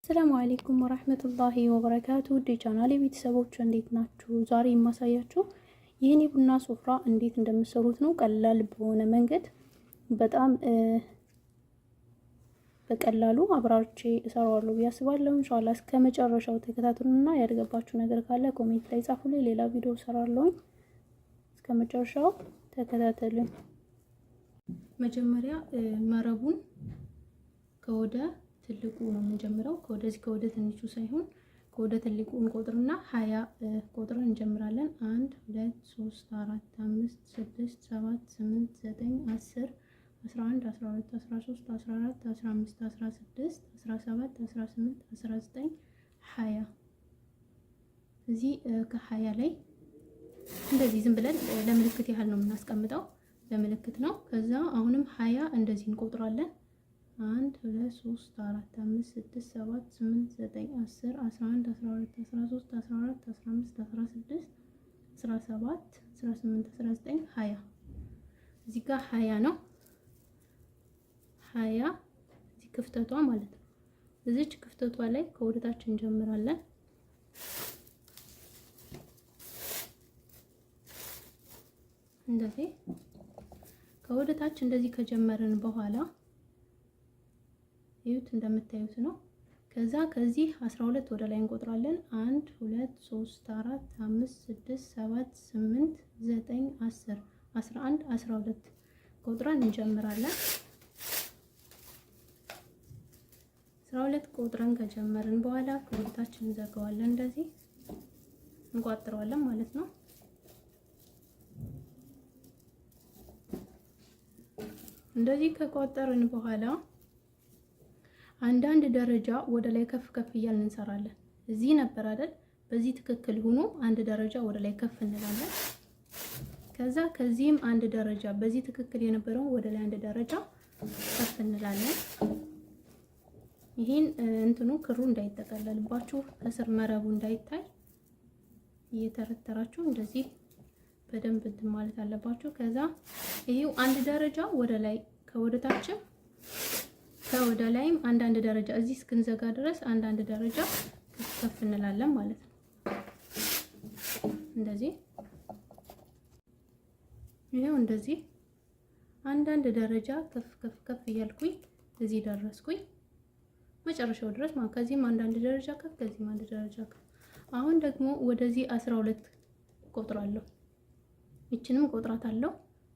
ሰላም አለይኩም ወራህመቱላሂ ወበረካቱ ቻናሌ ቤተሰቦች እንዴት ናችሁ? ዛሬ የማሳያችሁ ይህን የቡና ሱፍራ እንዴት እንደምሰሩት ነው። ቀላል በሆነ መንገድ በጣም በቀላሉ አብራርቼ እሰራዋለሁ ብዬ አስባለሁ። ኢንሻአላህ እስከመጨረሻው ተከታተሉና ያልገባችሁ ነገር ካለ ኮሜንት ላይ ጻፉልኝ። ሌላ ቪዲዮ እሰራለሁ። እስከመጨረሻው ተከታተሉኝ። መጀመሪያ መረቡን ከወደ ትልቁ ነው የምንጀምረው። ከወደ ትንሹ ሳይሆን ከወደ ትልቁ እንቆጥርና 20 ቆጥረን እንጀምራለን። 1 2 3 4 5 6 7 8 9 10 11 12 13 14 15 16 17 18 19 20 እዚህ ከ20 ላይ እንደዚህ ዝም ብለን ለምልክት ያህል ነው የምናስቀምጠው። ለምልክት ነው። ከዛ አሁንም 20 እንደዚህ እንቆጥራለን። 1 2 3 4 5 6 7 8 9 10 11 12 13 14 15 16 17 18 19 20 እዚህ ጋር 20 ነው። 20 እዚህ ክፍተቷ ማለት ነው። እዚች ክፍተቷ ላይ ከወደታችን እንጀምራለን። እንደዚህ ከወደታች እንደዚህ ከጀመርን በኋላ ይሁት እንደምታዩት ነው። ከዛ ከዚህ 12 ወደ ላይ እንቆጥራለን። 1 2 3 4 5 6 7 8 9 10 11 12 ቆጥረን እንጀምራለን። 12 ቆጥረን ከጀመርን በኋላ ከወደታችን እንዘጋዋለን። እንደዚህ እንቋጥረዋለን ማለት ነው። እንደዚህ ከቋጠርን በኋላ አንዳንድ ደረጃ ወደ ላይ ከፍ ከፍ እያልን እንሰራለን። እዚህ ነበር አይደል? በዚህ ትክክል ሆኖ አንድ ደረጃ ወደ ላይ ከፍ እንላለን። ከዛ ከዚህም አንድ ደረጃ በዚህ ትክክል የነበረው ወደ ላይ አንድ ደረጃ ከፍ እንላለን። ይሄን እንትኑ ክሩ እንዳይጠቀለልባችሁ ከስር መረቡ እንዳይታይ እየተረተራችሁ እንደዚህ በደንብ እንትን ማለት አለባችሁ። ከዛ ይሄው አንድ ደረጃ ወደ ላይ ከወደታችን ከወደ ላይም አንዳንድ ደረጃ እዚህ እስክንዘጋ ድረስ አንዳንድ ደረጃ ከፍ እንላለን ማለት ነው። እንደዚህ ይሄው እንደዚህ አንዳንድ ደረጃ ከፍ እያልኩኝ እዚህ ደረስኩኝ መጨረሻው ድረስ ማለት ከዚህም አንዳንድ ደረጃ ከፍ ከዚህም አንድ ደረጃ ከፍ። አሁን ደግሞ ወደዚህ 12 ቆጥራለሁ። ይችንም ቆጥራታለሁ።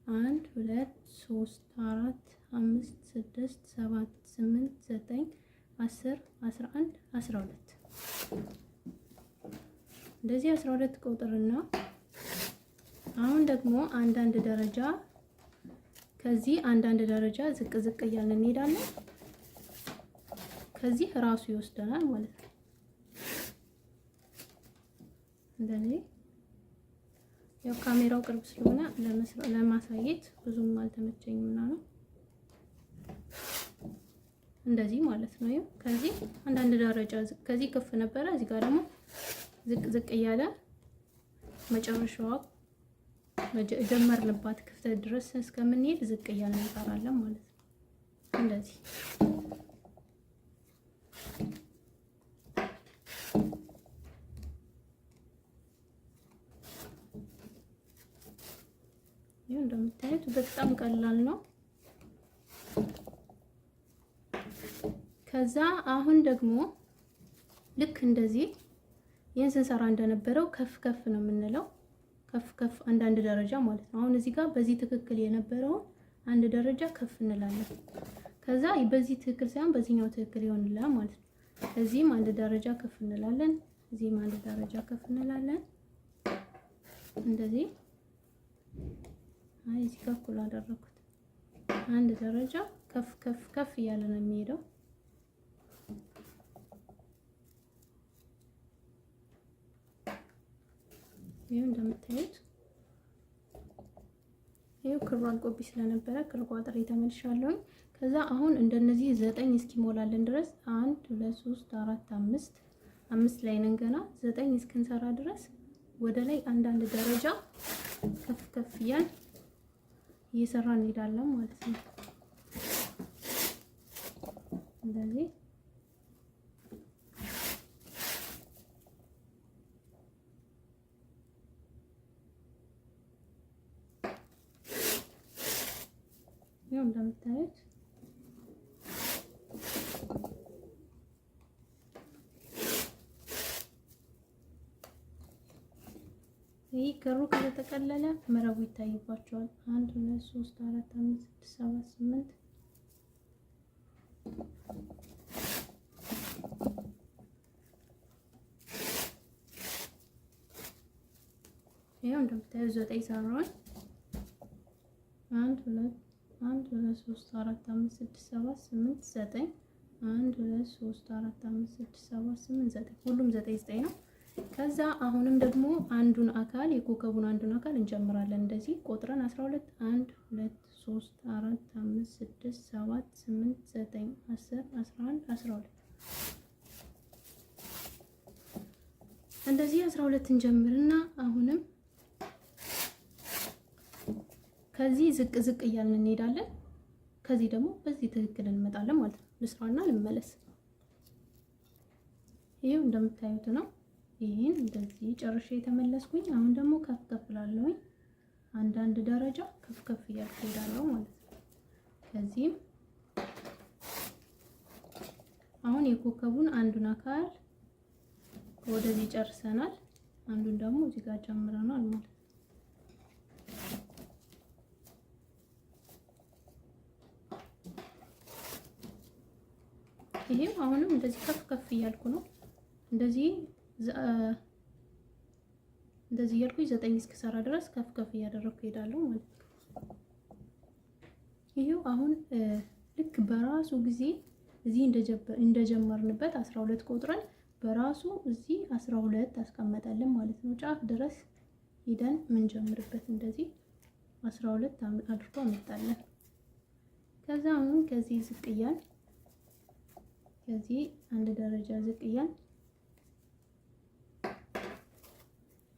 1 2 3 4 5 6 7 8 9 10 11 12 እንደዚህ 12 ቁጥርና አሁን ደግሞ አንዳንድ ደረጃ ከዚህ አንዳንድ ደረጃ ዝቅ ዝቅ እያልን እንሄዳለን። ከዚህ ራሱ ይወስደናል ማለት ነው። እንደዚህ ያው ካሜራው ቅርብ ስለሆነ ለማሳየት ብዙም አልተመቸኝምና ነው። እንደዚህ ማለት ነው። ይኸው ከዚህ አንዳንድ ደረጃ ከዚህ ከፍ ነበረ። እዚህ ጋር ደግሞ ዝቅ ዝቅ እያለ መጨረሻዋ ጀመርንባት ክፍተት ድረስ እስከምንሄድ ዝቅ እያለ እንሰራለን ማለት ነው። እንደዚህ ይሄ እንደምታዩት በጣም ቀላል ነው። ከዛ አሁን ደግሞ ልክ እንደዚህ ይሄን ስንሰራ እንደነበረው ከፍ ከፍ ነው የምንለው። ከፍ ከፍ አንዳንድ ደረጃ ማለት ነው። አሁን እዚህ ጋር በዚህ ትክክል የነበረው አንድ ደረጃ ከፍ እንላለን። ከዛ በዚህ ትክክል ሳይሆን በዚህኛው ትክክል ይሆንልናል ማለት ነው። እዚህም አንድ ደረጃ ከፍ እንላለን። እዚህም አንድ ደረጃ ከፍ እንላለን። እንደዚህ እዚህ ጋር እኩል አደረኩት። አንድ ደረጃ ከፍ ከፍ ከፍ እያለ ነው የሚሄደው። ይሄው እንደምታዩት ይሄው ክሩ አልቆብኝ ስለነበረ ክሩ ቋጥሬ ተመልሻለሁኝ። ከዛ አሁን እንደነዚህ 9 እስኪሞላልን ድረስ 1 2 3 4 5 ላይ ነን ገና 9 እስክንሰራ ድረስ ወደ ላይ አንዳንድ ደረጃ ከፍ ከፍ እያልን እየሰራን እንሄዳለን ማለት ነው። እንደዚህ እንደምታዩት ይህ ክሩ ከተጠቀለለ መረቡ ይታይባቸዋል። 1 2 3 4 5 6 7 8 ይሄው እንደምታዩት 9 ሰራን። 1 2 3 4 5 6 7 8 9 1 2 3 4 5 6 7 8 9 ሁሉም 9 ነው። ከዛ አሁንም ደግሞ አንዱን አካል የኮከቡን አንዱን አካል እንጨምራለን። እንደዚህ ቆጥረን 12 1 2 3 4 5 6 7 8 9 10 11 12 እንደዚህ 12 እንጀምርና አሁንም ከዚህ ዝቅ ዝቅ እያልን እንሄዳለን። ከዚህ ደግሞ በዚህ ትክክል እንመጣለን ማለት ነው። ልስራና ልመለስ። ይሄው እንደምታዩት ነው። ይሄን እንደዚህ ጨርሼ የተመለስኩኝ። አሁን ደግሞ ከፍ ከፍ እላለሁኝ። አንዳንድ ደረጃ ከፍ ከፍ እያልኩ እሄዳለሁ ማለት ነው። ከዚህም አሁን የኮከቡን አንዱን አካል ወደዚህ ጨርሰናል። አንዱን ደግሞ እዚህ ጋር ጨምረናል ማለት ነው። ይሄም አሁንም እንደዚህ ከፍ ከፍ እያልኩ ነው። እንደዚህ እያልኩኝ 9 እስክሰራ ድረስ ከፍ ከፍ እያደረኩ እሄዳለሁ ማለት ነው። ይሄው አሁን ልክ በራሱ ጊዜ እዚህ እንደጀመርንበት 12 ቆጥረን በራሱ እዚህ 12 አስቀመጣለን ማለት ነው። ጫፍ ድረስ ሄደን የምንጀምርበት እንደዚህ 12 አድርጎ አመጣለን። ከዛ አሁን ከዚህ ዝቅ እያል ከዚህ አንድ ደረጃ ዝቅ እያል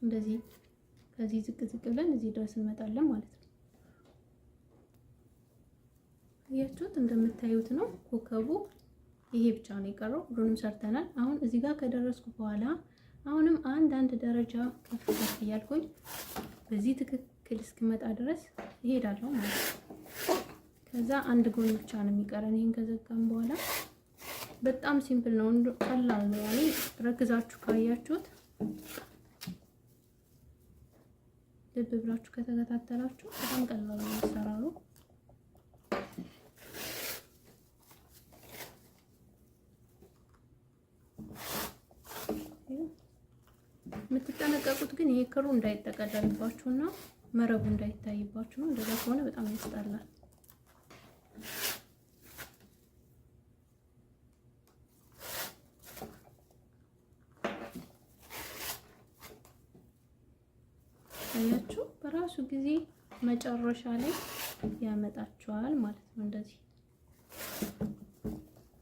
እንደዚህ ከዚህ ዝቅ ዝቅ ብለን እዚህ ድረስ እንመጣለን ማለት ነው። አያችሁት? እንደምታዩት ነው። ኮከቡ ይሄ ብቻ ነው የቀረው። ሁሉንም ሰርተናል። አሁን እዚህ ጋር ከደረስኩ በኋላ አሁንም አንድ ደረጃ ከፍ ከፍ እያልኩኝ በዚህ ትክክል እስክመጣ ድረስ እሄዳለሁ ማለት ነው። ከዛ አንድ ጎን ብቻ ነው የሚቀረን። ይሄን ከዘጋም በኋላ በጣም ሲምፕል ነው፣ ቀላል ነው። ያኔ ረክዛችሁ ካያችሁት ልብ ብላችሁ ከተከታተላችሁ በጣም ቀላል ነው አሰራሩ። የምትጠነቀቁት ግን ይሄ ክሩ እንዳይጠቀለልባችሁና መረቡ እንዳይታይባችሁ ነው። እንደዛ ከሆነ በጣም ያስጠላል። አያችሁ? በራሱ ጊዜ መጨረሻ ላይ ያመጣችኋል ማለት ነው። እንደዚህ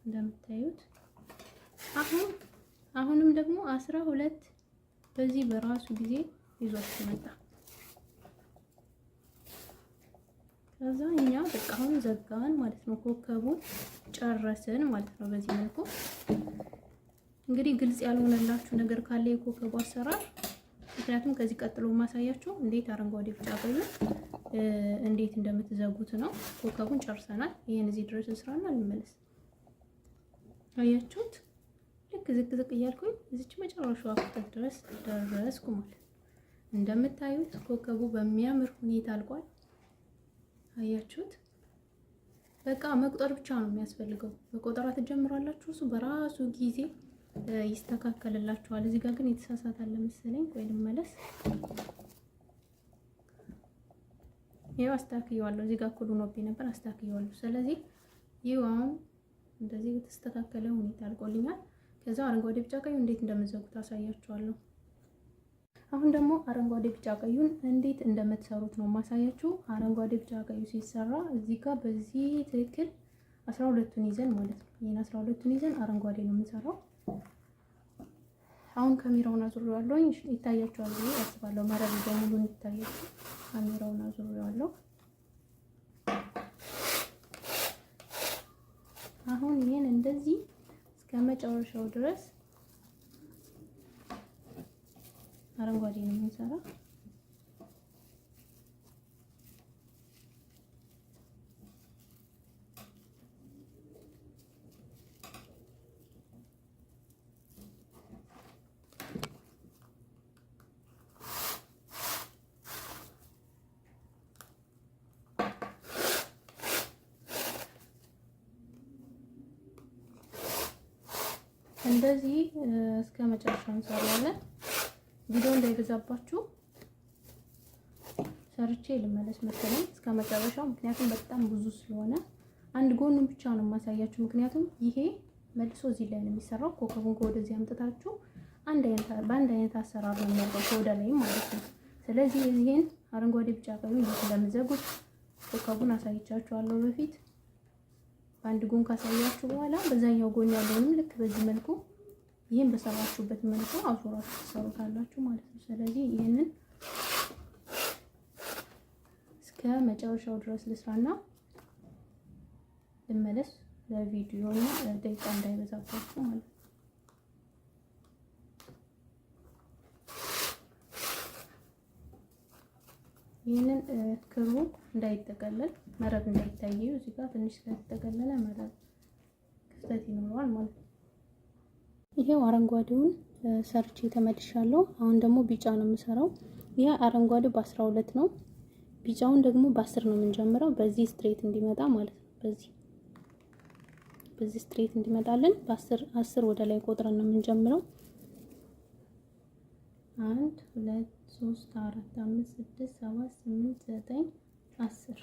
እንደምታዩት አሁንም ደግሞ 12 በዚህ በራሱ ጊዜ ይዞት መጣ። ከዛ እኛ በቃ አሁን ዘጋን ማለት ነው። ኮከቡን ጨረስን ማለት ነው። በዚህ መልኩ እንግዲህ ግልጽ ያልሆነላችሁ ነገር ካለ የኮከቡ አሰራር፣ ምክንያቱም ከዚህ ቀጥሎ ማሳያችሁ እንዴት አረንጓዴ ቢጫ ቀይ እንዴት እንደምትዘጉት ነው። ኮከቡን ጨርሰናል። ይሄን እዚህ ድረስ እንስራና እንመለስ። አያችሁት? ልክ ዝቅ ዝቅ እያልኩኝ እዚች መጨረሻው አፍጠት ድረስ ደረስኩ ማለት እንደምታዩት ኮከቡ በሚያምር ሁኔታ አልቋል። አያችሁት? በቃ መቁጠር ብቻ ነው የሚያስፈልገው። በቆጠራ ትጀምራላችሁ። እሱ በራሱ ጊዜ ይስተካከልላችኋል። እዚህ ጋር ግን የተሳሳታለ መሰለኝ። ቆይ ልመለስ። ይሄው አስተካክየዋለሁ። እዚህ ጋር እኩል ሆኖብኝ ነበር፣ አስተካክየዋለሁ። ስለዚህ ይሄው አሁን እንደዚህ የተስተካከለ ሁኔታ አልቆልኛል። ከዛ አረንጓዴ ቢጫ ቀዩ እንዴት እንደምትዘጉት አሳያችኋለሁ። አሁን ደግሞ አረንጓዴ ቢጫ ቀዩን እንዴት እንደምትሰሩት ነው ማሳያችሁ። አረንጓዴ ቢጫ ቀዩ ሲሰራ እዚህ ጋር በዚህ ትክክል 12ቱን ይዘን ማለት ነው። ይሄን 12ቱን ይዘን አረንጓዴ ነው የምንሰራው። አሁን ካሜራውን አዙሬዋለሁ። ይታያችኋል ብዬ አስባለሁ። መረብ በሙሉ ይታያችሁ። ካሜራውን አዙሬዋለሁ። አሁን ይሄን እንደዚህ እስከ መጨረሻው ድረስ አረንጓዴ ነው የምንሰራው። እንደዚህ እስከ መጨረሻው እንሰራለን። ቪዲዮ እንዳይበዛባችሁ ሰርቼ ልመለስ መሰለኝ እስከ መጨረሻው፣ ምክንያቱም በጣም ብዙ ስለሆነ አንድ ጎኑን ብቻ ነው የማሳያችሁ። ምክንያቱም ይሄ መልሶ እዚህ ላይ ነው የሚሰራው። ኮከቡን ከወደዚህ አምጥታችሁ በአንድ አይነት አሰራር ነው የሚያደርገው ከወደ ላይ ማለት ነው። ስለዚህ ይሄን አረንጓዴ ቢጫ ቀዩ እንደምዘጉት ኮከቡን አሳይቻችኋለሁ በፊት። በአንድ ጎን ካሳያችሁ በኋላ በዛኛው ጎን ያለውንም ልክ በዚህ መልኩ ይሄን በሰራችሁበት መልኩ አዙራችሁ ትሰሩታላችሁ ማለት ነው። ስለዚህ ይሄንን እስከ መጨረሻው ድረስ ልስራና ልመለስ ለቪዲዮ እና ደቂቃ እንዳይበዛባችሁ ማለት ነው። ይሄንን ክሩ እንዳይጠቀለል መረብ እንዳይታየው እዚህ ጋር ትንሽ ስለተጠቀለለ መረብ ክፍተት ይኖረዋል ማለት ነው። ይሄው አረንጓዴውን ሰርቼ ተመልሻለሁ። አሁን ደግሞ ቢጫ ነው የምሰራው። ይሄ አረንጓዴው በ12 ነው። ቢጫውን ደግሞ በ10 ነው የምንጀምረው። በዚህ ስትሬት እንዲመጣ ማለት ነው። በዚህ ስትሬት እንዲመጣልን በ10 ወደ ላይ ቆጥረን ነው የምንጀምረው። 1 2 3 4 5 6 7 8 9 10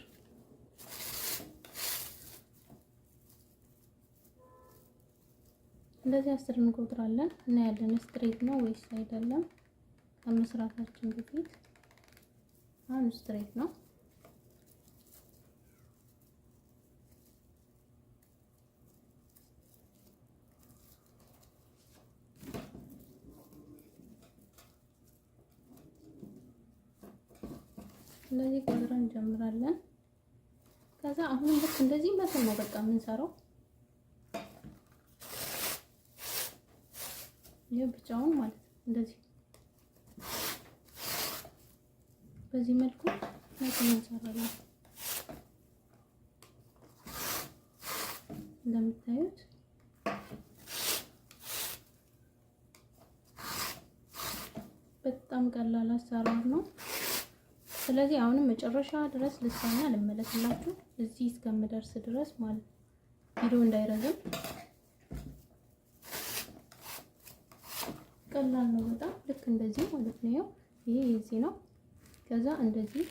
እንደዚህ 10 እንቆጥራለን እና ያለን ስትሬት ነው ወይስ አይደለም ከመስራታችን በፊት። አሁን ስትሬት ነው። እንደዚህ ቆጥረን እንጀምራለን። ከዛ አሁን ልክ እንደዚህ መተን ነው በቃ የምንሰራው። ይሄ ብቻውን ማለት እንደዚህ በዚህ መልኩ መተን እንሰራለን። እንደምታዩት በጣም ቀላል አሰራር ነው። ስለዚህ አሁንም መጨረሻ ድረስ ልስራና ልመለስላችሁ እዚህ እስከምደርስ ድረስ ማለት ነው። ቪዲዮ እንዳይረዝም ቀላል ነው በጣም ልክ እንደዚህ ማለት ነው። ይሄ እዚህ ነው። ከዛ እንደዚህ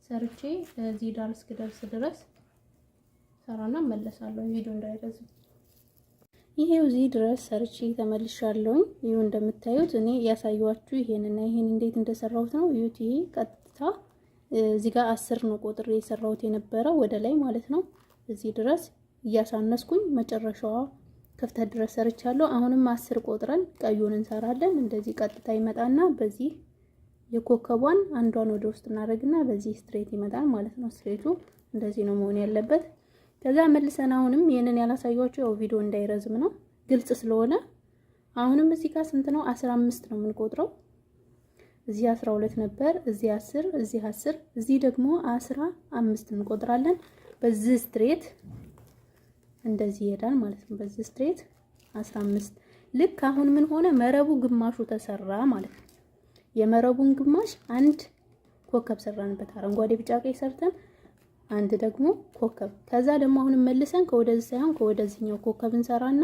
ሰርቼ እዚህ ዳር እስክደርስ ድረስ ሰራና መለሳለሁ ቪዲዮ እንዳይረዝም። ይሄው እዚህ ድረስ ሰርቼ ተመልሻለሁ። ይሄው እንደምታዩት እኔ ያሳየኋችሁ ይሄንና ይሄን እንዴት እንደሰራሁት ነው። እዩት። ይሄ ቀጥታ እዚህ ጋር 10 ነው ቆጥሬ የሰራሁት የነበረው ወደ ላይ ማለት ነው። እዚህ ድረስ እያሳነስኩኝ መጨረሻዋ ክፍተት ድረስ ሰርቻለሁ። አሁንም 10 ቆጥረን ቀዩን እንሰራለን። እንደዚህ ቀጥታ ይመጣና በዚህ የኮከቧን አንዷን ወደ ውስጥ እናደርግና በዚህ ስትሬት ይመጣል ማለት ነው። ስትሬቱ እንደዚህ ነው መሆን ያለበት። ከዛ መልሰን አሁንም ይሄንን ያላሳያችሁ ያው ቪዲዮ እንዳይረዝም ነው ግልጽ ስለሆነ አሁንም እዚህ ጋር ስንት ነው 15 ነው የምንቆጥረው። እዚህ 12 ነበር፣ እዚህ 10፣ እዚህ 10፣ እዚህ ደግሞ 15 እንቆጥራለን። በዚህ ስትሬት እንደዚህ ይሄዳል ማለት ነው። በዚህ ስትሬት 15 ልክ አሁን ምን ሆነ መረቡ ግማሹ ተሰራ ማለት ነው። የመረቡን ግማሽ አንድ ኮከብ ሰራንበት አረንጓዴ ቢጫ ቀይ ሰርተን አንድ ደግሞ ኮከብ። ከዛ ደግሞ አሁንም መልሰን ከወደዚህ ሳይሆን ከወደዚህኛው ኮከብ እንሰራና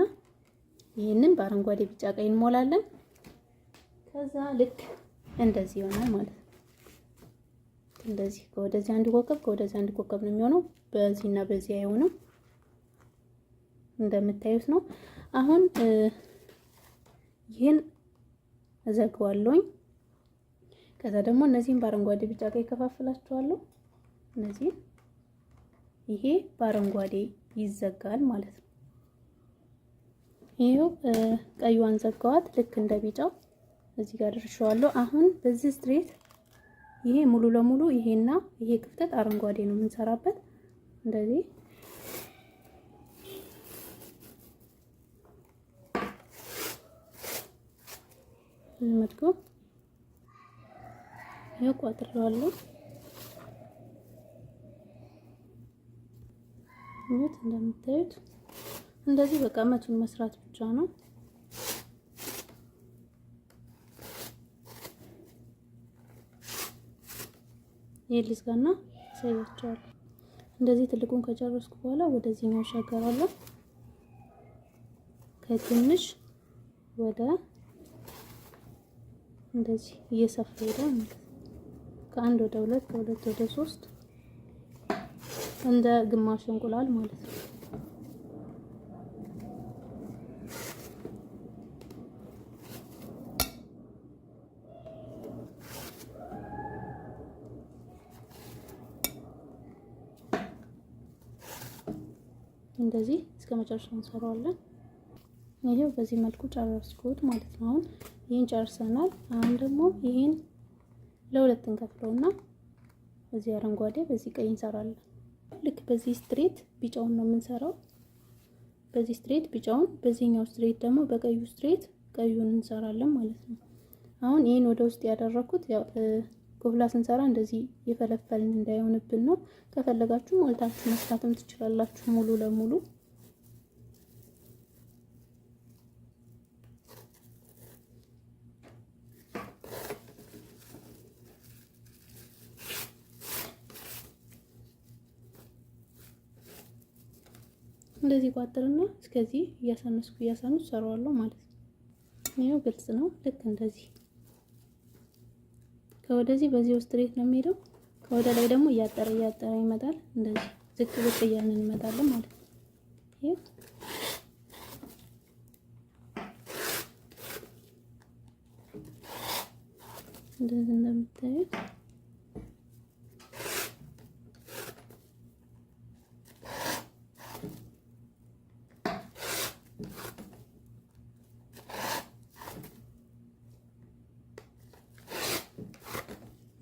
ይሄንን በአረንጓዴ ቢጫ ቀይ እንሞላለን። ከዛ ልክ እንደዚህ ይሆናል ማለት ነው። እንደዚህ ከወደዚህ አንድ ኮከብ ከወደዚህ አንድ ኮከብ ነው የሚሆነው። በዚህና በዚህ አይሆንም እንደምታዩት ነው። አሁን ይሄን እዘጋዋለሁኝ። ከዛ ደግሞ እነዚህን በአረንጓዴ ቢጫ ቀይ ከፋፍላቸዋለሁ። እነዚህ ይሄ በአረንጓዴ ይዘጋል ማለት ነው። ይሄው ቀዩን ዘጋዋት ልክ እንደ ቢጫው እዚህ ጋር ደርሻለሁ። አሁን በዚህ ስትሬት ይሄ ሙሉ ለሙሉ ይሄና ይሄ ክፍተት አረንጓዴ ነው የምንሰራበት። እንደዚህ መልኩ ይሄው ቋጥሬዋለሁ። ይሄት እንደምታዩት እንደዚህ በቃ መቱን መስራት ብቻ ነው። ይልስጋና ሳይቻለሁ። እንደዚህ ትልቁን ከጨረስኩ በኋላ ወደዚህኛው ሻገራለሁ። ከትንሽ ወደ እንደዚህ እየሰፋ ሄዳል ማለት ነው። ከአንድ ወደ ሁለት፣ ከሁለት ወደ ሶስት እንደ ግማሽ እንቁላል ማለት ነው። እንደዚህ እስከ መጨረሻው እንሰራዋለን። ይሄው በዚህ መልኩ ጨረስኩት ማለት ነው። አሁን ይሄን ጨርሰናል። አሁን ደግሞ ይሄን ለሁለት እንከፍለውና በዚህ አረንጓዴ በዚህ ቀይ እንሰራለን። ልክ በዚህ ስትሬት ቢጫውን ነው የምንሰራው። በዚህ ስትሬት ቢጫውን፣ በዚህኛው ስትሬት ደግሞ በቀዩ ስትሬት ቀዩን እንሰራለን ማለት ነው። አሁን ይሄን ወደ ውስጥ ያደረኩት ያው ጎፍላ ስንሰራ እንደዚህ የፈለፈልን እንዳይሆንብን ነው። ከፈለጋችሁ ሞልታችሁ መስራትም ትችላላችሁ ሙሉ ለሙሉ። እንደዚህ ቋጥርና እስከዚህ እያሳነስኩ ሰራዋለሁ ማለት ነው። ይሄው ግልጽ ነው። ልክ እንደዚህ ከወደዚህ በዚህ ስትሬት ነው የሚሄደው። ከወደ ላይ ደግሞ እያጠረ ይመጣል። እንደዚህ ዝቅ ዝቅ እያልን እንመጣለን ማለት ነው። ይሄ እንደዚህ እንደምታዩት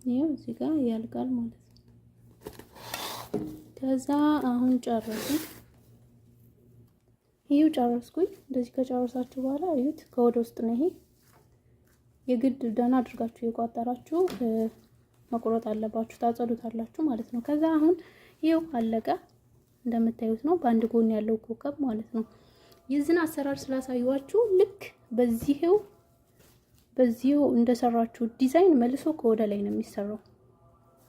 ይሄው እዚህ ጋር ያልቃል ማለት ነው። ከዛ አሁን ጨረስኩኝ። ይሄው ጨረስኩኝ። እንደዚህ ከጨረሳችሁ በኋላ እዩት፣ ከወደ ውስጥ ነው። ይሄ የግድ ደህና አድርጋችሁ የቋጠራችሁ መቁረጥ አለባችሁ፣ ታጸዱታላችሁ ማለት ነው። ከዛ አሁን ይሄው አለቀ። እንደምታዩት ነው፣ በአንድ ጎን ያለው ኮከብ ማለት ነው። የዚህን አሰራር ስላሳዩዋችሁ ልክ በዚህው እንደሰራችሁ ዲዛይን መልሶ ከወደ ላይ ነው የሚሰራው።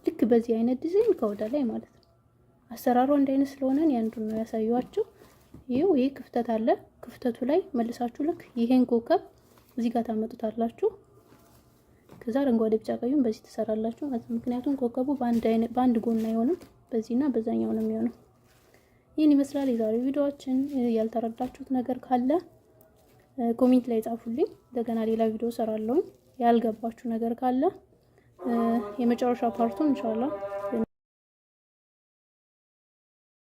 ልክ በዚህ አይነት ዲዛይን ከወደ ላይ ማለት ነው። አሰራሩ አንድ አይነት ስለሆነ ያንዱን ነው ያሳዩዋችሁ። ይሄው ይሄ ክፍተት አለ። ክፍተቱ ላይ መልሳችሁ ልክ ይሄን ኮከብ እዚህ ጋር ታመጡታላችሁ። ከዛ አረንጓዴ፣ ቢጫ፣ ቀዩን በዚህ ትሰራላችሁ ማለት ነው። ምክንያቱም ኮከቡ በአንድ ጎን አይሆንም፣ በዚህና በዛኛው ነው የሚሆነው። ይህን ይመስላል የዛሬው ቪዲዮአችን። ያልተረዳችሁት ነገር ካለ ኮሜንት ላይ ጻፉልኝ። እንደገና ሌላ ቪዲዮ ሰራለሁ። ያልገባችሁ ነገር ካለ የመጨረሻ ፓርቱን ኢንሻአላህ